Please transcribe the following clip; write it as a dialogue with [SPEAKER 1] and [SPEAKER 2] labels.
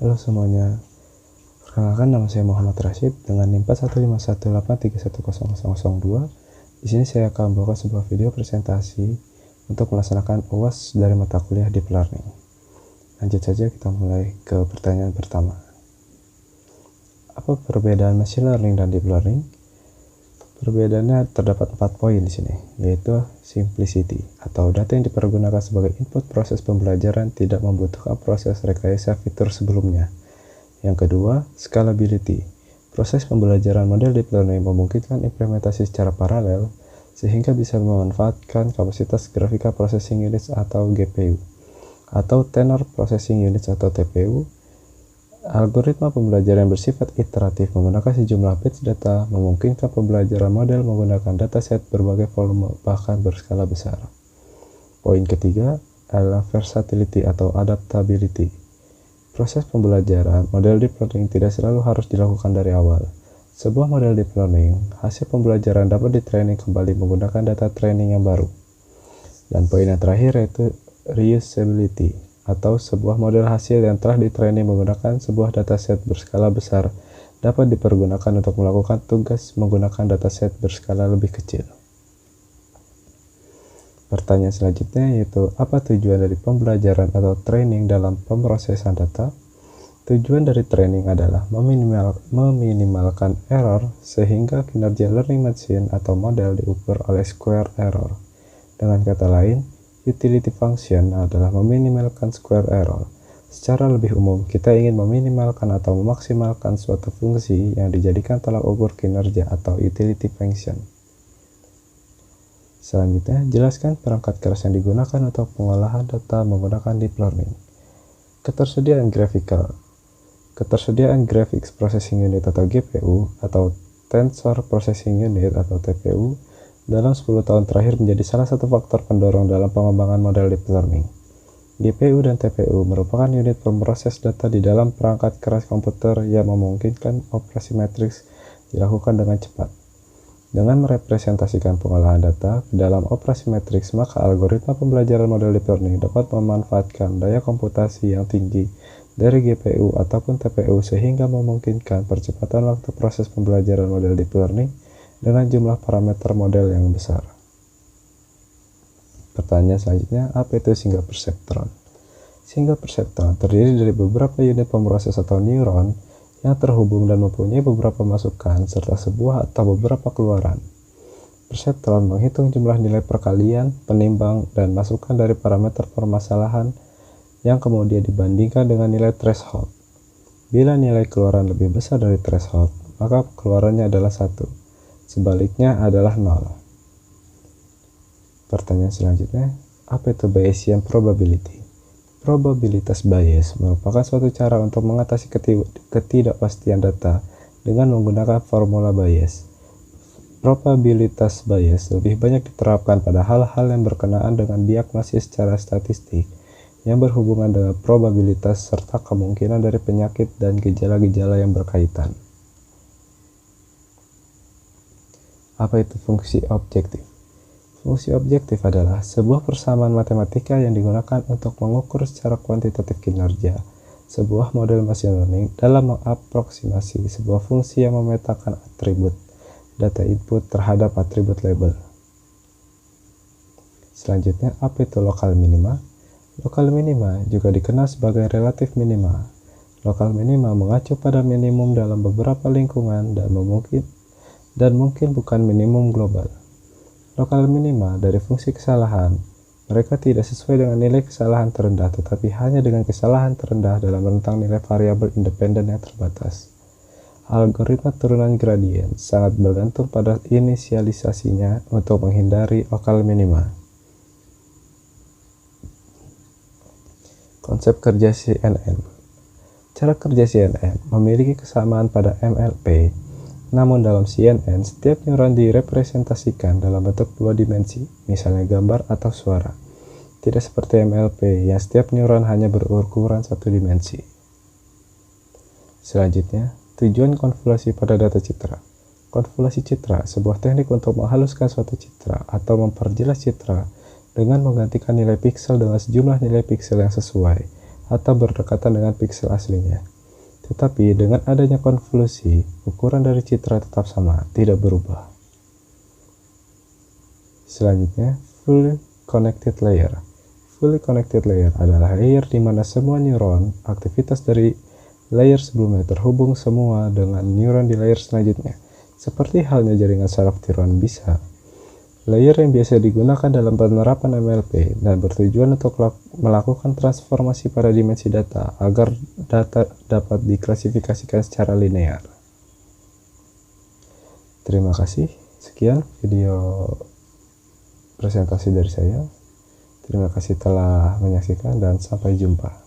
[SPEAKER 1] Halo semuanya, perkenalkan nama saya Muhammad Rashid dengan NIM 41518310002. Di sini saya akan membawa sebuah video presentasi untuk melaksanakan UAS dari mata kuliah Deep Learning. Lanjut saja, kita mulai ke pertanyaan pertama. Apa perbedaan machine learning dan deep learning? Perbedaannya terdapat 4 poin di sini, yaitu simplicity atau data yang dipergunakan sebagai input proses pembelajaran tidak membutuhkan proses rekayasa fitur sebelumnya. Yang kedua, scalability. Proses pembelajaran model deep learning memungkinkan implementasi secara paralel sehingga bisa memanfaatkan kapasitas graphical processing units atau GPU atau tenor processing units atau TPU. Algoritma pembelajaran bersifat iteratif menggunakan sejumlah batch data memungkinkan pembelajaran model menggunakan dataset berbagai volume bahkan berskala besar. Poin ketiga adalah versatility atau adaptability. Proses pembelajaran model deep learning tidak selalu harus dilakukan dari awal. Sebuah model deep learning, hasil pembelajaran dapat ditraining kembali menggunakan data training yang baru. Dan poin yang terakhir yaitu reusability, atau sebuah model hasil yang telah ditraining menggunakan sebuah dataset berskala besar dapat dipergunakan untuk melakukan tugas menggunakan dataset berskala lebih kecil. Pertanyaan selanjutnya yaitu, apa tujuan dari pembelajaran atau training dalam pemrosesan data? Tujuan dari training adalah meminimalkan error sehingga kinerja learning machine atau model diukur oleh square error. Dengan kata lain, utility function adalah meminimalkan square error. Secara lebih umum, kita ingin meminimalkan atau memaksimalkan suatu fungsi yang dijadikan tolak ukur kinerja atau utility function. Selanjutnya, jelaskan perangkat keras yang digunakan untuk pengolahan data menggunakan deep learning. Ketersediaan graphical. Ketersediaan Graphics Processing Unit atau GPU atau Tensor Processing Unit atau TPU dalam 10 tahun terakhir menjadi salah satu faktor pendorong dalam pengembangan model deep learning. GPU dan TPU merupakan unit pemroses data di dalam perangkat keras komputer yang memungkinkan operasi matriks dilakukan dengan cepat. Dengan merepresentasikan pengolahan data ke dalam operasi matriks, maka algoritma pembelajaran model deep learning dapat memanfaatkan daya komputasi yang tinggi dari GPU ataupun TPU sehingga memungkinkan percepatan waktu proses pembelajaran model deep learning dengan jumlah parameter model yang besar. Pertanyaan selanjutnya, apa itu single perceptron? Single perceptron terdiri dari beberapa unit pemroses atau neuron yang terhubung dan mempunyai beberapa masukan serta sebuah atau beberapa keluaran. Perceptron menghitung jumlah nilai perkalian, penimbang, dan masukan dari parameter permasalahan yang kemudian dibandingkan dengan nilai threshold. Bila nilai keluaran lebih besar dari threshold, maka keluarannya adalah 1. Sebaliknya adalah 0. Pertanyaan selanjutnya, apa itu Bayesian probability? Probabilitas Bayes merupakan suatu cara untuk mengatasi ketidakpastian data dengan menggunakan formula Bayes. Probabilitas Bayes lebih banyak diterapkan pada hal-hal yang berkenaan dengan diagnosis secara statistik yang berhubungan dengan probabilitas serta kemungkinan dari penyakit dan gejala-gejala yang berkaitan. Apa itu fungsi objektif? Fungsi objektif adalah sebuah persamaan matematika yang digunakan untuk mengukur secara kuantitatif kinerja sebuah model machine learning dalam mengaproksimasi sebuah fungsi yang memetakan atribut data input terhadap atribut label. Selanjutnya, apa itu lokal minima? Lokal minima juga dikenal sebagai relatif minima. Lokal minima mengacu pada minimum dalam beberapa lingkungan dan mungkin bukan minimum global. Lokal minima dari fungsi kesalahan, mereka tidak sesuai dengan nilai kesalahan terendah tetapi hanya dengan kesalahan terendah dalam rentang nilai variabel independen yang terbatas. Algoritma turunan gradien sangat bergantung pada inisialisasinya untuk menghindari lokal minima. Konsep kerja CNN. Cara kerja CNN memiliki kesamaan pada MLP. Namun dalam CNN, setiap neuron direpresentasikan dalam bentuk 2 dimensi, misalnya gambar atau suara. Tidak seperti MLP, yang setiap neuron hanya berukuran 1 dimensi. Selanjutnya, tujuan konvolasi pada data citra. Konvolasi citra, sebuah teknik untuk menghaluskan suatu citra atau memperjelas citra dengan menggantikan nilai piksel dengan sejumlah nilai piksel yang sesuai atau berdekatan dengan piksel aslinya. Tetapi dengan adanya konvolusi, ukuran dari citra tetap sama, tidak berubah. Selanjutnya, fully connected layer. Fully connected layer adalah layer di mana semua neuron, aktivitas dari layer sebelumnya terhubung semua dengan neuron di layer selanjutnya. Seperti halnya jaringan saraf tiroan bisa. Layer yang biasa digunakan dalam penerapan MLP dan bertujuan untuk melakukan transformasi pada dimensi data agar data dapat diklasifikasikan secara linear. Terima kasih. Sekian video presentasi dari saya. Terima kasih telah menyaksikan dan sampai jumpa.